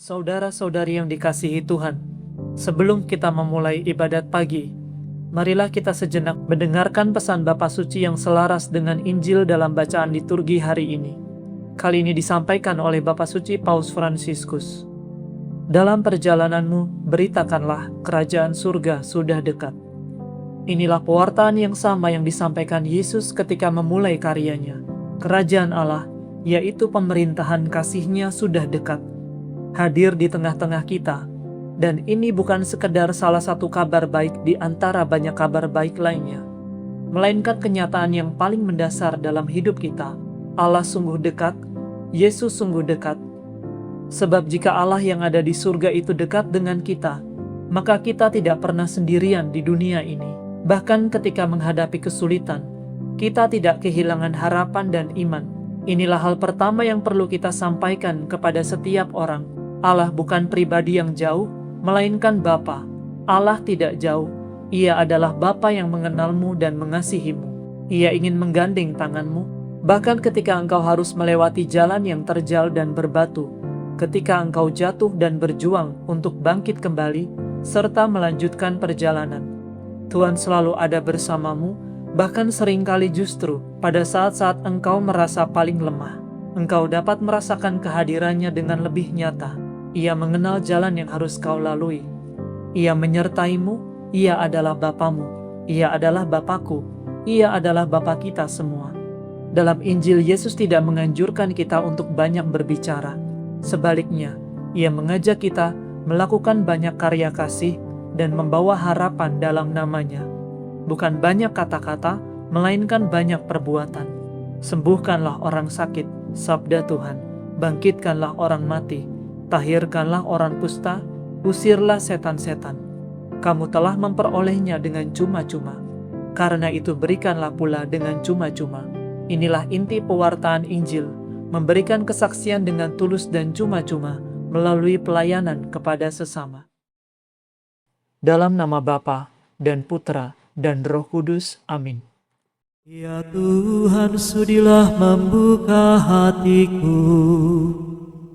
Saudara-saudari yang dikasihi Tuhan, sebelum kita memulai ibadat pagi, marilah kita sejenak mendengarkan pesan Bapa Suci yang selaras dengan Injil dalam bacaan liturgi hari ini. Kali ini disampaikan oleh Bapa Suci Paus Fransiskus. Dalam perjalananmu, beritakanlah kerajaan surga sudah dekat. Inilah pewartaan yang sama yang disampaikan Yesus ketika memulai karyanya. Kerajaan Allah, yaitu pemerintahan kasih-Nya sudah dekat, hadir di tengah-tengah kita. Dan ini bukan sekedar salah satu kabar baik di antara banyak kabar baik lainnya, melainkan kenyataan yang paling mendasar dalam hidup kita. Allah sungguh dekat, Yesus sungguh dekat. Sebab jika Allah yang ada di surga itu dekat dengan kita, maka kita tidak pernah sendirian di dunia ini. Bahkan ketika menghadapi kesulitan, kita tidak kehilangan harapan dan iman. Inilah hal pertama yang perlu kita sampaikan kepada setiap orang. Allah bukan pribadi yang jauh, melainkan Bapa. Allah tidak jauh, Ia adalah Bapa yang mengenalmu dan mengasihimu. Ia ingin menggandeng tanganmu, bahkan ketika engkau harus melewati jalan yang terjal dan berbatu, ketika engkau jatuh dan berjuang untuk bangkit kembali, serta melanjutkan perjalanan. Tuhan selalu ada bersamamu, bahkan seringkali justru pada saat-saat engkau merasa paling lemah, engkau dapat merasakan kehadirannya dengan lebih nyata. Ia mengenal jalan yang harus kau lalui. Ia menyertaimu, Ia adalah Bapamu, Ia adalah Bapakku, Ia adalah Bapa kita semua. Dalam Injil, Yesus tidak menganjurkan kita untuk banyak berbicara. Sebaliknya, Ia mengajak kita melakukan banyak karya kasih dan membawa harapan dalam nama-Nya. Bukan banyak kata-kata, melainkan banyak perbuatan. Sembuhkanlah orang sakit, sabda Tuhan. Bangkitkanlah orang mati. Tahirkanlah orang kusta, usirlah setan-setan. Kamu telah memperolehnya dengan cuma-cuma. Karena itu berikanlah pula dengan cuma-cuma. Inilah inti pewartaan Injil, memberikan kesaksian dengan tulus dan cuma-cuma melalui pelayanan kepada sesama. Dalam nama Bapa dan Putra dan Roh Kudus. Amin. Ya Tuhan, sudilah membuka hatiku,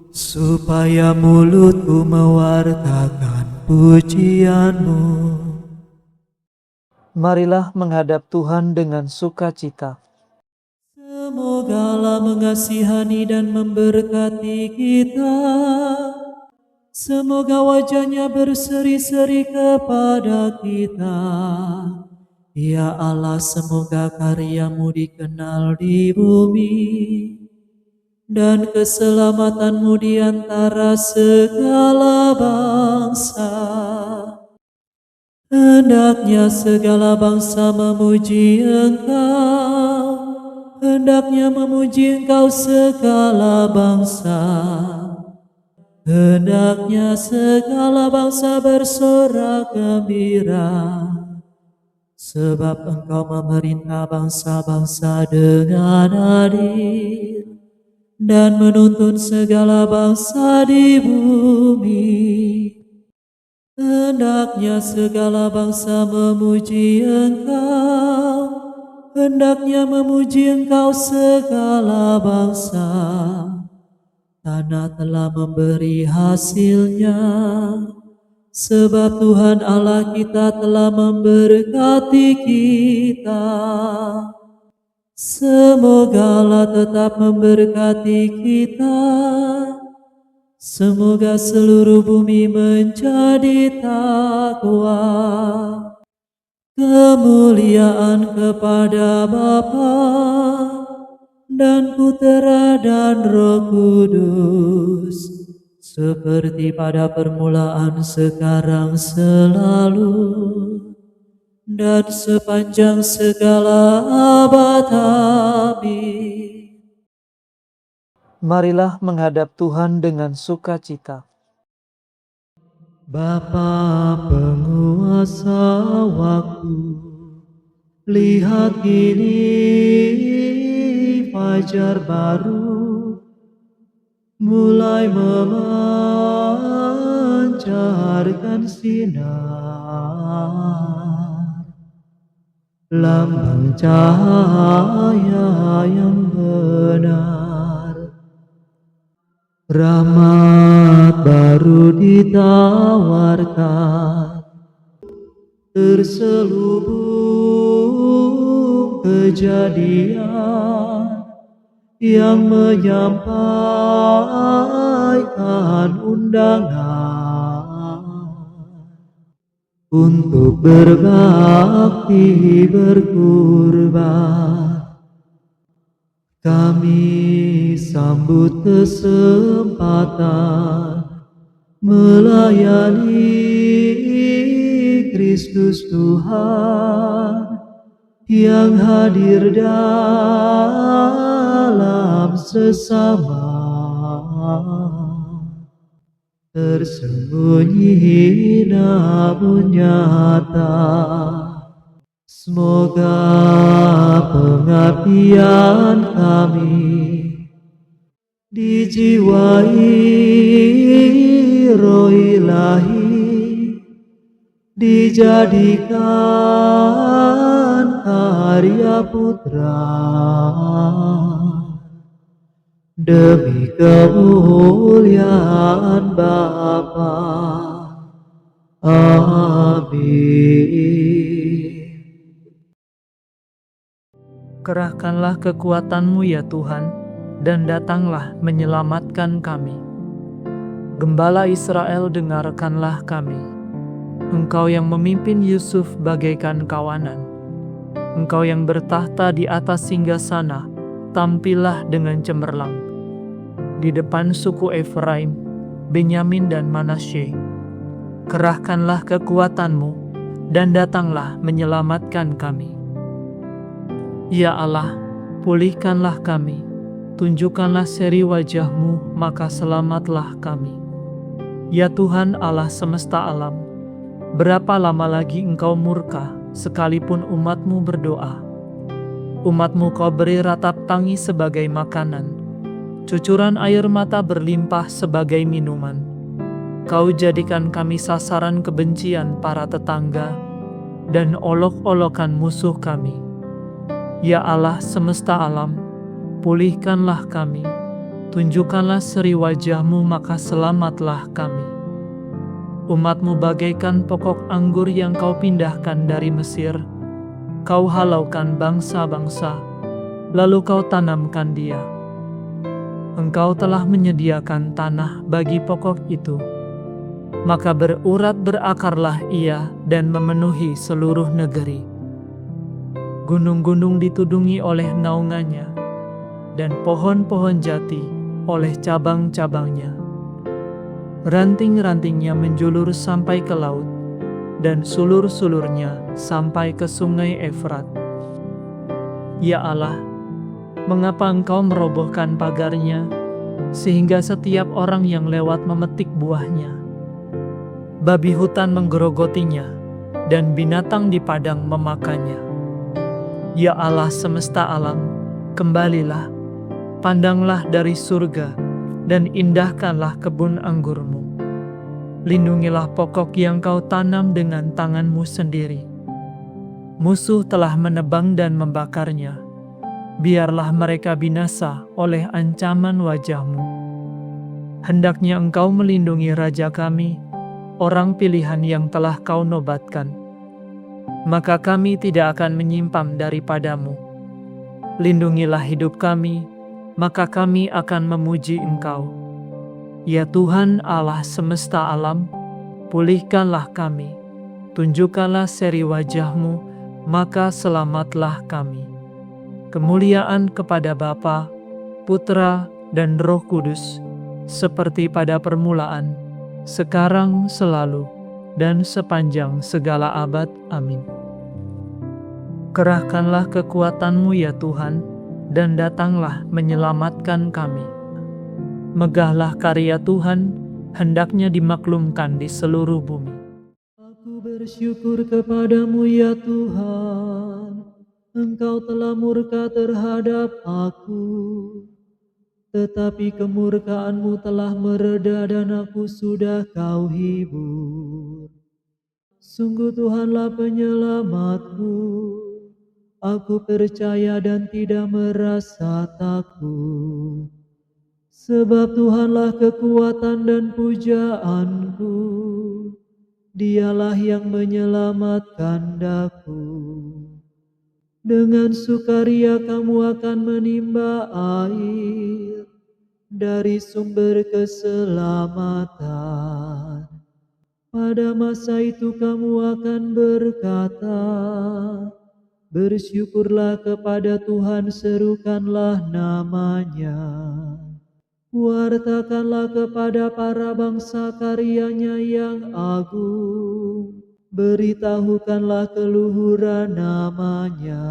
supaya mulutku mewartakan pujian-Mu. Marilah menghadap Tuhan dengan sukacita. Semoga Allah mengasihani dan memberkati kita. Semoga wajah-Nya berseri-seri kepada kita. Ya Allah, semoga karya-Mu dikenal di bumi, dan keselamatan-Mu di antara segala bangsa. Hendaknya segala bangsa memuji Engkau, hendaknya memuji Engkau segala bangsa. Hendaknya segala bangsa bersorak gembira, sebab Engkau memerintah bangsa-bangsa dengan adil, dan menuntun segala bangsa di bumi. Hendaknya segala bangsa memuji Engkau, hendaknya memuji Engkau segala bangsa. Tanah telah memberi hasilnya, sebab Tuhan Allah kita telah memberkati kita. Semoga Allah tetap memberkati kita. Semoga seluruh bumi menjadi takwa. Kemuliaan kepada Bapa dan Putera dan Roh Kudus, seperti pada permulaan, sekarang, selalu, dan sepanjang segala abad. Amin. Marilah menghadap Tuhan dengan sukacita. Bapa penguasa waktu, lihat ini fajar baru mulai memancarkan sinar, lambang cahaya yang benar. Rahmat baru ditawarkan, terselubung kejadian yang menyampaikan undangan untuk berbakti berkurban. Kami sambut kesempatan melayani Kristus Tuhan yang hadir dalam sesama, tersembunyi namun nyata. Semoga pengabdian kami dijiwai roh ilahi, dijadikan karya putra demi kemuliaan Bapa. Amin. Kerahkanlah kekuatan-Mu ya Tuhan, dan datanglah menyelamatkan kami. Gembala Israel, dengarkanlah kami. Engkau yang memimpin Yusuf bagaikan kawanan. Engkau yang bertahta di atas singgasana, tampillah dengan cemerlang. Di depan suku Efraim, Benyamin dan Manasye. Kerahkanlah kekuatan-Mu, dan datanglah menyelamatkan kami. Ya Allah, pulihkanlah kami, tunjukkanlah seri wajah-Mu, maka selamatlah kami. Ya Tuhan Allah semesta alam, berapa lama lagi Engkau murka, sekalipun umat-Mu berdoa? Umat-Mu Kau beri ratap tangis sebagai makanan, cucuran air mata berlimpah sebagai minuman. Kau jadikan kami sasaran kebencian para tetangga, dan olok-olokan musuh kami. Ya Allah semesta alam, pulihkanlah kami, tunjukkanlah seri wajah-Mu, maka selamatlah kami. Umat-Mu bagaikan pokok anggur yang Kau pindahkan dari Mesir. Kau halaukan bangsa-bangsa, lalu Kau tanamkan dia. Engkau telah menyediakan tanah bagi pokok itu, maka berurat berakarlah ia dan memenuhi seluruh negeri. Gunung-gunung ditudungi oleh naungannya, dan pohon-pohon jati oleh cabang-cabangnya. Ranting-rantingnya menjulur sampai ke laut, dan sulur-sulurnya sampai ke sungai Efrat. Ya Allah, mengapa Engkau merobohkan pagarnya, sehingga setiap orang yang lewat memetik buahnya? Babi hutan menggerogotinya, dan binatang di padang memakannya. Ya Allah semesta alam, kembalilah, pandanglah dari surga, dan indahkanlah kebun anggur-Mu. Lindungilah pokok yang Kau tanam dengan tangan-Mu sendiri. Musuh telah menebang dan membakarnya. Biarlah mereka binasa oleh ancaman wajah-Mu. Hendaknya Engkau melindungi Raja kami, orang pilihan yang telah Kau nobatkan. Maka kami tidak akan menyimpang daripada-Mu. Lindungilah hidup kami, maka kami akan memuji Engkau. Ya Tuhan Allah semesta alam, pulihkanlah kami, tunjukkanlah seri wajah-Mu, maka selamatlah kami. Kemuliaan kepada Bapa, Putra, dan Roh Kudus, seperti pada permulaan, sekarang, selalu, dan sepanjang segala abad. Amin. Kerahkanlah kekuatan-Mu ya Tuhan, dan datanglah menyelamatkan kami. Megahlah karya Tuhan, hendaknya dimaklumkan di seluruh bumi. Aku bersyukur kepadamu ya Tuhan, Engkau telah murka terhadap aku, tetapi kemurkaan-Mu telah mereda dan aku sudah Kau hibur. Sungguh Tuhanlah penyelamatku, aku percaya dan tidak merasa takut. Sebab Tuhanlah kekuatan dan pujaanku, Dialah yang menyelamatkan daku. Dengan sukaria kamu akan menimba air dari sumber keselamatan. Pada masa itu kamu akan berkata, bersyukurlah kepada Tuhan, serukanlah namanya. Wartakanlah kepada para bangsa karyanya yang agung. Beritahukanlah keluhuran namanya.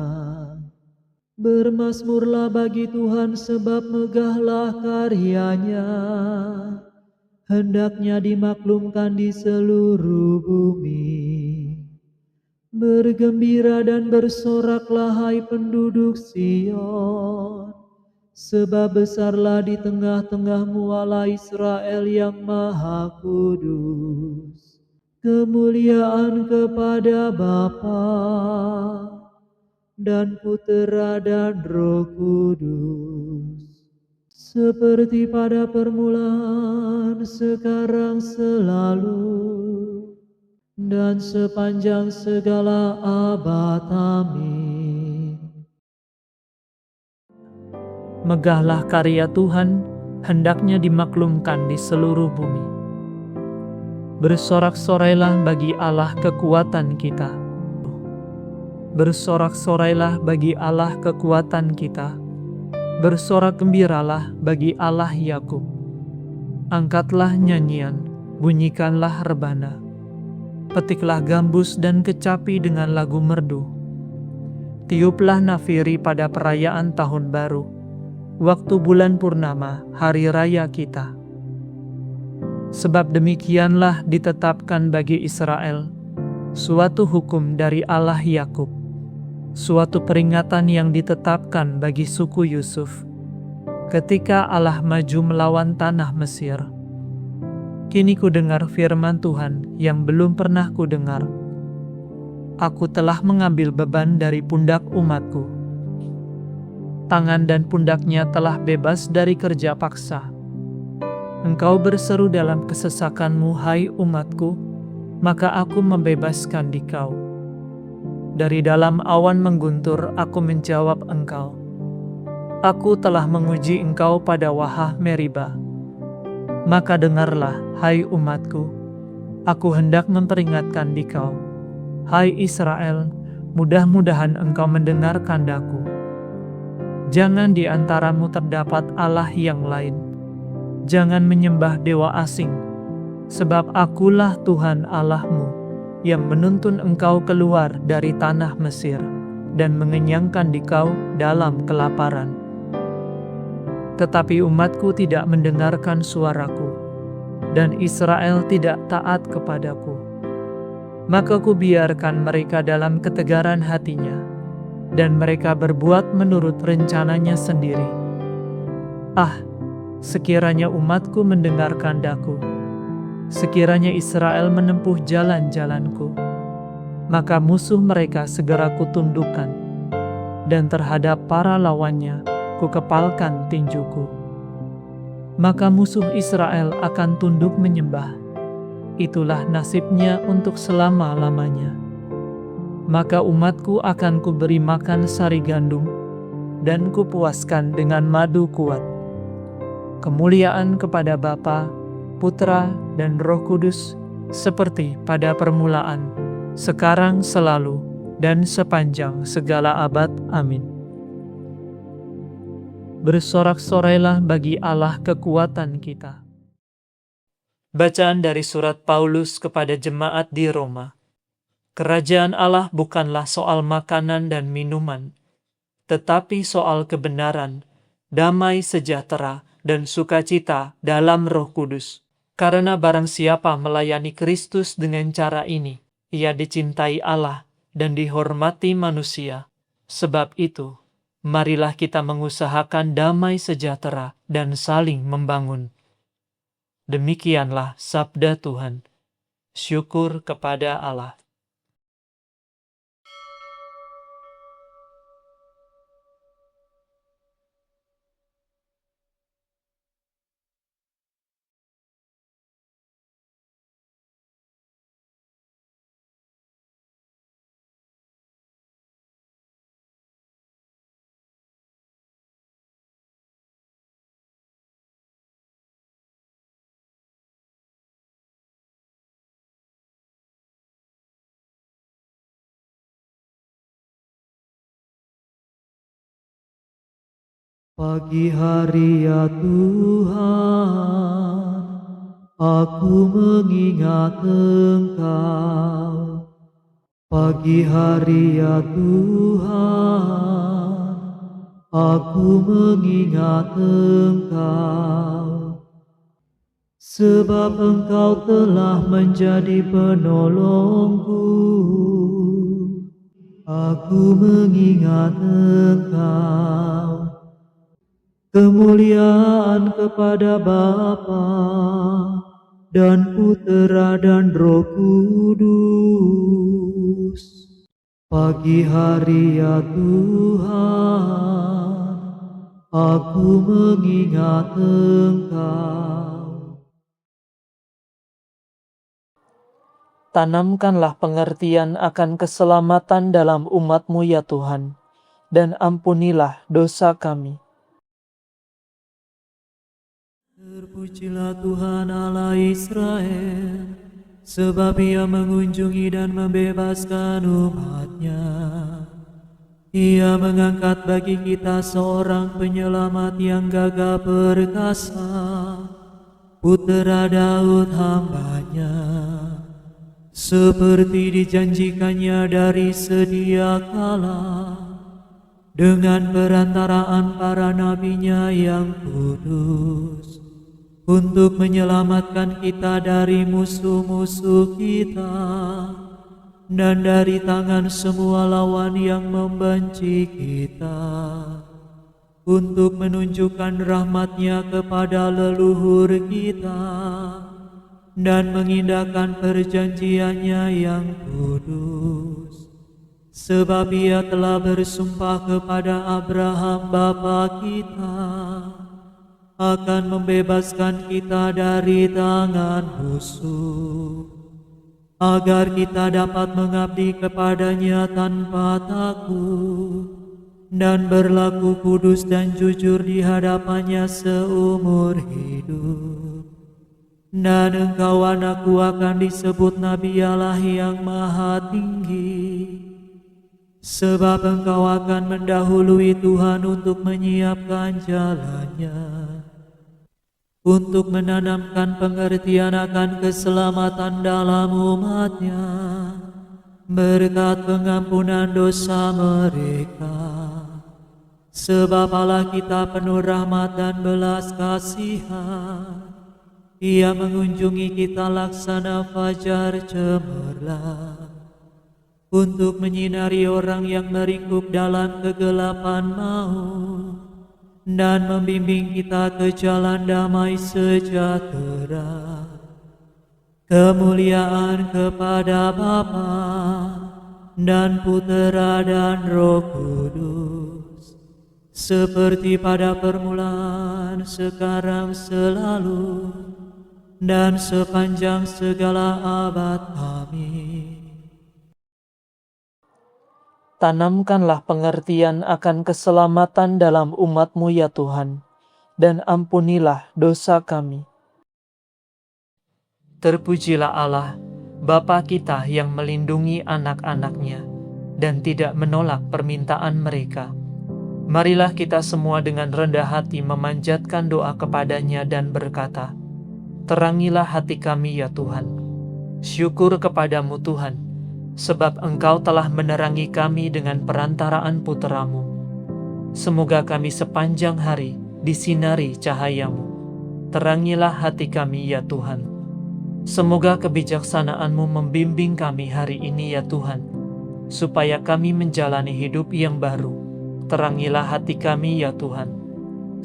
Bermazmurlah bagi Tuhan, sebab megahlah karyanya. Hendaknya dimaklumkan di seluruh bumi. Bergembira dan bersoraklah, hai penduduk Sion, sebab besarlah di tengah-tengahmu Allah Israel yang Maha Kudus. Kemuliaan kepada Bapa dan Putera dan Roh Kudus, seperti pada permulaan, sekarang, selalu, dan sepanjang segala abad. Amin. Megahlah karya Tuhan, hendaknya dimaklumkan di seluruh bumi. Bersorak-sorailah bagi Allah kekuatan kita. Bersorak-sorailah bagi Allah kekuatan kita. Bersorak gembiralah bagi Allah Yakub. Angkatlah nyanyian, bunyikanlah rebana. Petiklah gambus dan kecapi dengan lagu merdu. Tiuplah nafiri pada perayaan tahun baru, waktu bulan purnama, hari raya kita. Sebab demikianlah ditetapkan bagi Israel suatu hukum dari Allah Yakub, suatu peringatan yang ditetapkan bagi suku Yusuf, ketika Allah maju melawan tanah Mesir. Kini ku dengar firman Tuhan yang belum pernah ku dengar. Aku telah mengambil beban dari pundak umatku. Tangan dan pundaknya telah bebas dari kerja paksa. Engkau berseru dalam kesesakanmu, hai umatku, maka aku membebaskan dikau. Dari dalam awan mengguntur aku menjawab engkau. Aku telah menguji engkau pada Wahah Meriba. Maka dengarlah, hai umatku, aku hendak memperingatkan dikau. Hai Israel, mudah-mudahan engkau mendengarkan daku. Jangan di antaramu terdapat Allah yang lain. Jangan menyembah dewa asing, sebab akulah Tuhan Allahmu, yang menuntun engkau keluar dari tanah Mesir, dan mengenyangkan dikau dalam kelaparan. Tetapi umatku tidak mendengarkan suaraku, dan Israel tidak taat kepadaku. Maka kubiarkan mereka dalam ketegaran hatinya, dan mereka berbuat menurut rencananya sendiri. Ah, sekiranya umatku mendengarkan daku, sekiranya Israel menempuh jalan-jalanku, maka musuh mereka segera kutundukkan, dan terhadap para lawannya kukepalkan tinjuku. Maka musuh Israel akan tunduk menyembah. Itulah nasibnya untuk selama-lamanya. Maka umatku akan kuberi makan sari gandum, dan kupuaskan dengan madu kuat. Kemuliaan kepada Bapa, Putra, dan Roh Kudus, seperti pada permulaan, sekarang, selalu, dan sepanjang segala abad. Amin. Bersorak-sorailah bagi Allah kekuatan kita. Bacaan dari surat Paulus kepada jemaat di Roma. Kerajaan Allah bukanlah soal makanan dan minuman, tetapi soal kebenaran, damai sejahtera, dan sukacita dalam Roh Kudus. Karena barang siapa melayani Kristus dengan cara ini, ia dicintai Allah dan dihormati manusia. Sebab itu, marilah kita mengusahakan damai sejahtera dan saling membangun. Demikianlah sabda Tuhan. Syukur kepada Allah. Pagi hari ya Tuhan, aku mengingat Engkau. Pagi hari ya Tuhan, aku mengingat Engkau. Sebab Engkau telah menjadi penolongku. Aku mengingat Engkau. Kemuliaan kepada Bapa dan Putera dan Roh Kudus. Pagi hari ya Tuhan, aku mengingat Engkau. Tanamkanlah pengertian akan keselamatan dalam umat-Mu ya Tuhan, dan ampunilah dosa kami. Terpujilah Tuhan Allah Israel, sebab Ia mengunjungi dan membebaskan umat-Nya. Ia mengangkat bagi kita seorang penyelamat yang gagah perkasa, Putera Daud hamba-Nya. Seperti dijanjikannya dari sedia kala, dengan perantaraan para nabi-Nya yang kudus, untuk menyelamatkan kita dari musuh-musuh kita, dan dari tangan semua lawan yang membenci kita, untuk menunjukkan rahmat-Nya kepada leluhur kita, dan mengindahkan perjanjian-Nya yang kudus. Sebab Ia telah bersumpah kepada Abraham bapa kita, akan membebaskan kita dari tangan musuh, agar kita dapat mengabdi kepada-Nya tanpa takut, dan berlaku kudus dan jujur di hadapan-Nya seumur hidup. Dan engkau anakku akan disebut Nabi Allah yang Maha Tinggi, sebab engkau akan mendahului Tuhan untuk menyiapkan jalan-Nya, untuk menanamkan pengertian akan keselamatan dalam umat-Nya, berkat pengampunan dosa mereka. Sebab Allah kita penuh rahmat dan belas kasihan, Ia mengunjungi kita laksana fajar cemerlang, untuk menyinari orang yang meringkuk dalam kegelapan maut, dan membimbing kita ke jalan damai sejahtera. Kemuliaan kepada Bapa dan Putera dan Roh Kudus, seperti pada permulaan, sekarang, selalu, dan sepanjang segala abad. Amin. Tanamkanlah pengertian akan keselamatan dalam umat-Mu ya Tuhan, dan ampunilah dosa kami. Terpujilah Allah, Bapa kita yang melindungi anak-anak-Nya, dan tidak menolak permintaan mereka. Marilah kita semua dengan rendah hati memanjatkan doa kepada-Nya dan berkata, terangilah hati kami ya Tuhan. Syukur kepadamu Tuhan, sebab Engkau telah menerangi kami dengan perantaraan Putra-Mu. Semoga kami sepanjang hari disinari cahaya-Mu. Terangilah hati kami ya Tuhan. Semoga kebijaksanaan-Mu membimbing kami hari ini ya Tuhan, supaya kami menjalani hidup yang baru. Terangilah hati kami ya Tuhan.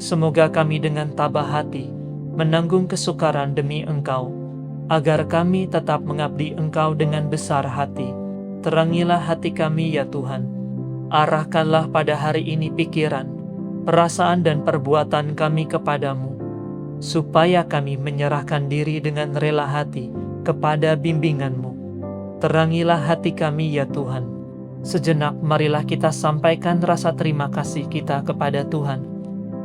Semoga kami dengan tabah hati menanggung kesukaran demi Engkau, agar kami tetap mengabdi Engkau dengan besar hati. Terangilah hati kami ya Tuhan. Arahkanlah pada hari ini pikiran, perasaan dan perbuatan kami kepadamu, supaya kami menyerahkan diri dengan rela hati kepada bimbingan-Mu. Terangilah hati kami ya Tuhan. Sejenak marilah kita sampaikan rasa terima kasih kita kepada Tuhan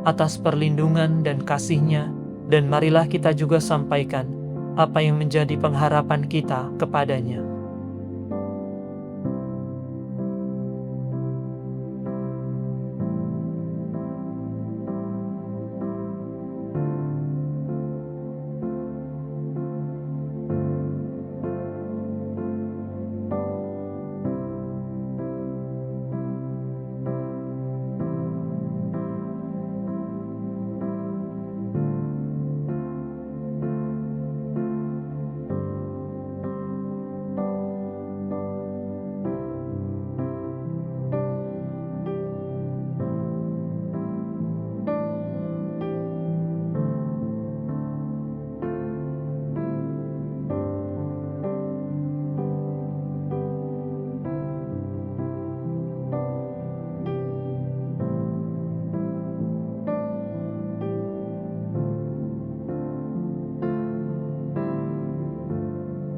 atas perlindungan dan kasih-Nya, dan marilah kita juga sampaikan apa yang menjadi pengharapan kita kepada-Nya.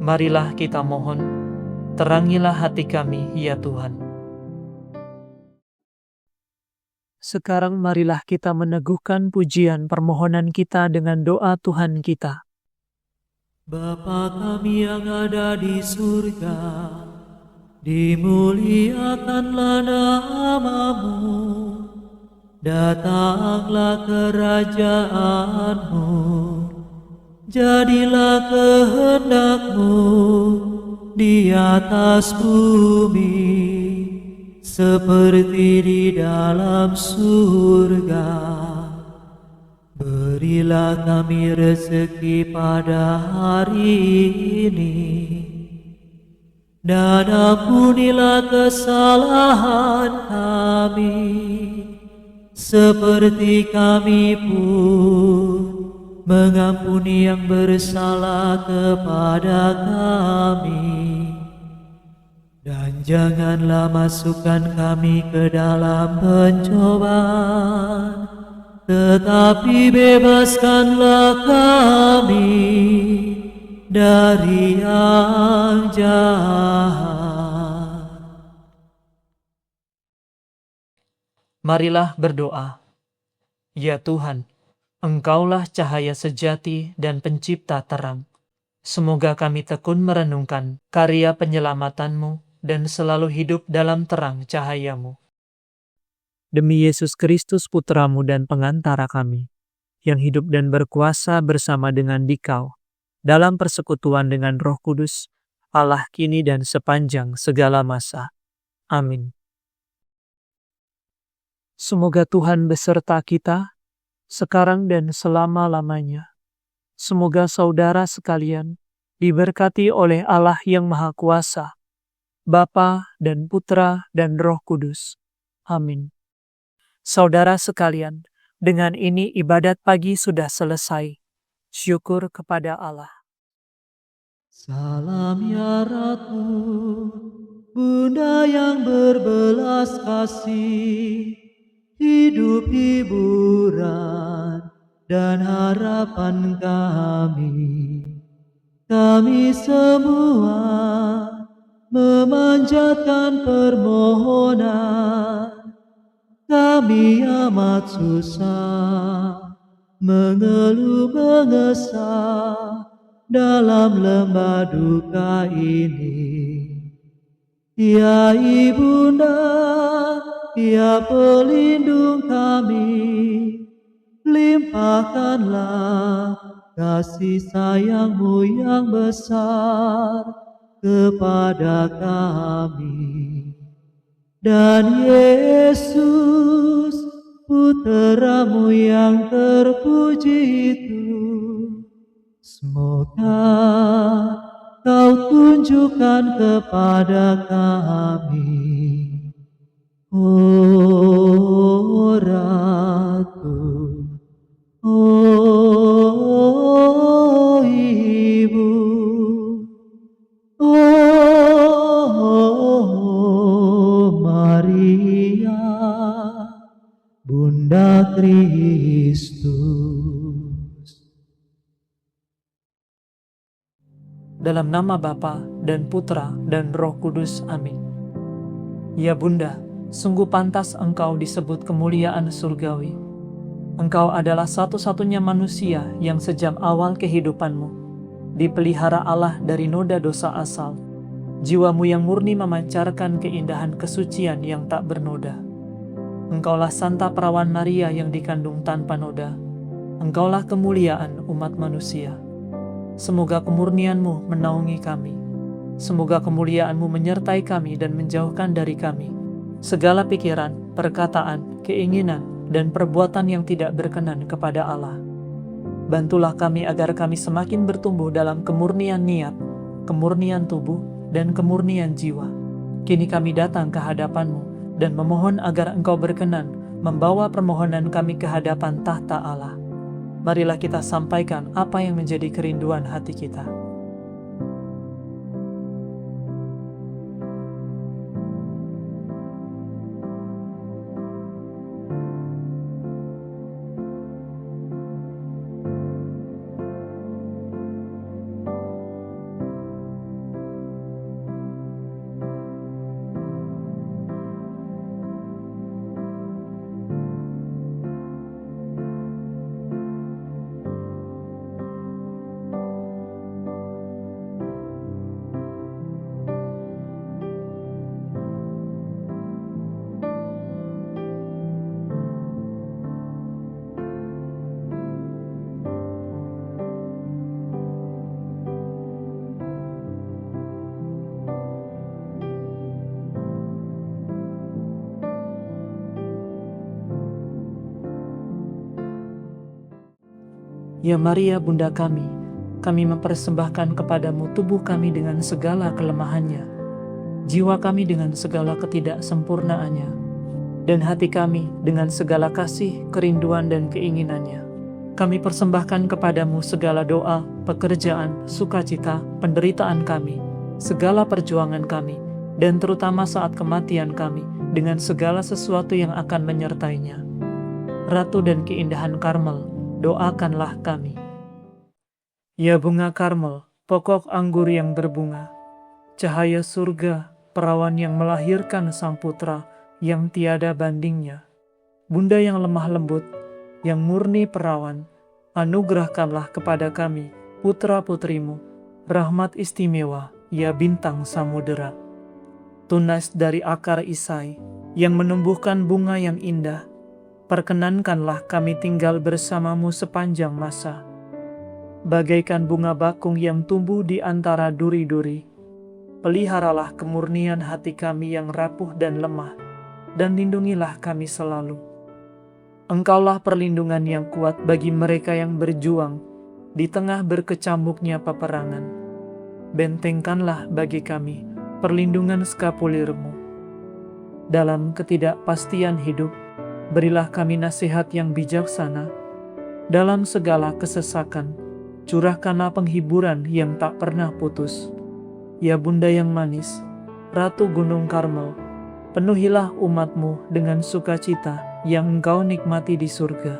Marilah kita mohon, terangilah hati kami, ya Tuhan. Sekarang marilah kita meneguhkan pujian permohonan kita dengan doa Tuhan kita. Bapa kami yang ada di surga, dimuliakanlah nama-Mu, datanglah kerajaan-Mu, jadilah kehendak-Mu di atas bumi, seperti di dalam surga. Berilah kami rezeki pada hari ini, dan ampunilah kesalahan kami, seperti kami pun mengampuni yang bersalah kepada kami. Dan janganlah masukkan kami ke dalam pencobaan, tetapi bebaskanlah kami dari yang jahat. Marilah berdoa. Ya Tuhan, Engkaulah cahaya sejati dan pencipta terang. Semoga kami tekun merenungkan karya penyelamatan-Mu dan selalu hidup dalam terang cahaya-Mu. Demi Yesus Kristus Putra-Mu dan pengantara kami, yang hidup dan berkuasa bersama dengan Dikau, dalam persekutuan dengan Roh Kudus, Allah kini dan sepanjang segala masa. Amin. Semoga Tuhan beserta kita, sekarang dan selama-lamanya. Semoga saudara sekalian diberkati oleh Allah yang Maha Kuasa, Bapa dan Putra dan Roh Kudus. Amin. Saudara sekalian, dengan ini ibadat pagi sudah selesai. Syukur kepada Allah. Salam ya Ratu, Bunda yang berbelas kasih, hidup hiburan dan harapan kami. Kami semua memanjatkan permohonan. Kami amat susah, mengeluh mengesah dalam lembah duka ini. Ya Ibunda, ya pelindung kami, limpahkanlah kasih sayang-Mu yang besar kepada kami. Dan Yesus, Putra-Mu yang terpuji itu, semoga Kau tunjukkan kepada kami, oh Ratu, oh Ibu, oh Maria, Bunda Kristus. Dalam nama Bapa dan Putra dan Roh Kudus. Amin. Ya Bunda, sungguh pantas Engkau disebut kemuliaan surgawi. Engkau adalah satu-satunya manusia yang sejak awal kehidupanmu dipelihara Allah dari noda dosa asal. Jiwamu yang murni memancarkan keindahan kesucian yang tak bernoda. Engkaulah Santa Perawan Maria yang dikandung tanpa noda. Engkaulah kemuliaan umat manusia. Semoga kemurnian-Mu menaungi kami. Semoga kemuliaan-Mu menyertai kami dan menjauhkan dari kami segala pikiran, perkataan, keinginan, dan perbuatan yang tidak berkenan kepada Allah. Bantulah kami agar kami semakin bertumbuh dalam kemurnian niat, kemurnian tubuh, dan kemurnian jiwa. Kini kami datang ke hadapan-Mu dan memohon agar Engkau berkenan membawa permohonan kami ke hadapan tahta Allah. Marilah kita sampaikan apa yang menjadi kerinduan hati kita. Ya Maria Bunda kami mempersembahkan kepadamu tubuh kami dengan segala kelemahannya, jiwa kami dengan segala ketidaksempurnaannya, dan hati kami dengan segala kasih, kerinduan, dan keinginannya. Kami persembahkan kepadamu segala doa, pekerjaan, sukacita, penderitaan kami, segala perjuangan kami, dan terutama saat kematian kami, dengan segala sesuatu yang akan menyertainya. Ratu dan keindahan Karmel, doakanlah kami. Ya bunga Karmel, pokok anggur yang berbunga, cahaya surga, perawan yang melahirkan sang putra yang tiada bandingnya. Bunda yang lemah lembut, yang murni perawan, anugerahkanlah kepada kami, putra-putrimu, rahmat istimewa, ya bintang samudera. Tunas dari akar Isai, yang menumbuhkan bunga yang indah, perkenankanlah kami tinggal bersamamu sepanjang masa. Bagaikan bunga bakung yang tumbuh di antara duri-duri, peliharalah kemurnian hati kami yang rapuh dan lemah, dan lindungilah kami selalu. Engkaulah perlindungan yang kuat bagi mereka yang berjuang di tengah berkecamuknya peperangan. Bentengkanlah bagi kami perlindungan skapulirmu. Dalam ketidakpastian hidup, berilah kami nasihat yang bijaksana. Dalam segala kesesakan, curahkanlah penghiburan yang tak pernah putus. Ya Bunda yang manis, Ratu Gunung Karmel, penuhilah umatmu dengan sukacita yang engkau nikmati di surga.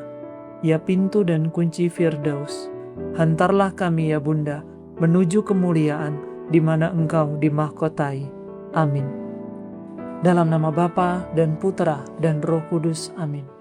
Ya pintu dan kunci Firdaus, hantarlah kami ya Bunda menuju kemuliaan di mana engkau dimahkotai. Amin. Dalam nama Bapa dan Putra dan Roh Kudus. Amin.